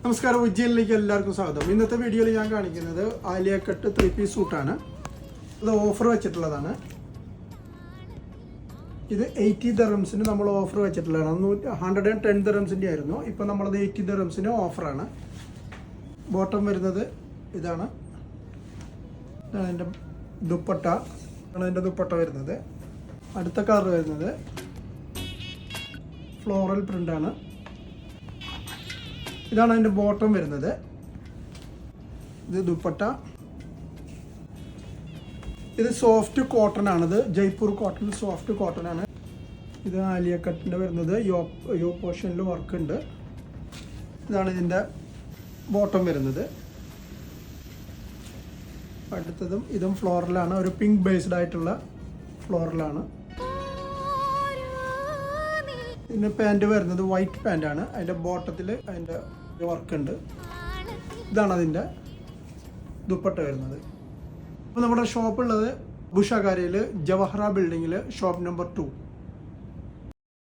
നമസ്കാരം, ഉജ്ജയിലേക്ക് എല്ലാവർക്കും സ്വാഗതം. ഇന്നത്തെ വീഡിയോയിൽ ഞാൻ കാണിക്കുന്നത് ആലിയ കട്ട് 3-piece സൂട്ടാണ്. ഇത് ഓഫർ വെച്ചിട്ടുള്ളതാണ്. ഇത് 80 ദിർഹംസിന് നമ്മൾ ഓഫർ വെച്ചിട്ടുള്ളതാണ്. 110 ദിർഹംസിൻ്റെ ആയിരുന്നു. ഇപ്പോൾ നമ്മളത് 80 ദിർഹംസിന് ഓഫറാണ്. ബോട്ടം വരുന്നത് ഇതാണ്. ഇതാണ് എൻ്റെ ദുപ്പട്ട. ഇതാണ് എൻ്റെ ദുപ്പട്ട വരുന്നത്. അടുത്ത കളർ വരുന്നത് ഫ്ലോറൽ പ്രിൻ്റാണ്. ഇതാണ് അതിൻ്റെ ബോട്ടം വരുന്നത്. ഇത് ദുപ്പട്ട. ഇത് സോഫ്റ്റ് കോട്ടൺ ആണിത്. ജയ്പൂർ കോട്ടൺ, സോഫ്റ്റ് കോട്ടൺ ആണ്. ഇത് ആലിയ കട്ടിൻ്റെ വരുന്നത്. യോ പോർഷനിൽ വർക്ക് ഉണ്ട്. ഇതാണ് ഇതിൻ്റെ ബോട്ടം വരുന്നത്. അടുത്തതും ഇതും ഫ്ലോറലാണ്. ഒരു പിങ്ക് ബേസ്ഡ് ആയിട്ടുള്ള ഫ്ലോറലാണ്. ഇതിൻ്റെ പാൻറ് വരുന്നത് വൈറ്റ് പാൻറ്റാണ്. അതിൻ്റെ ബോട്ടത്തിൽ അതിൻ്റെ വർക്ക് ഉണ്ട്. ഇതാണ് അതിൻ്റെ ദുപ്പട്ട വരുന്നത്. അപ്പോൾ നമ്മുടെ ഷോപ്പുള്ളത് ബുഷാകാരയിൽ ജവഹറ ബിൽഡിങ്ങിൽ ഷോപ്പ് നമ്പർ 2.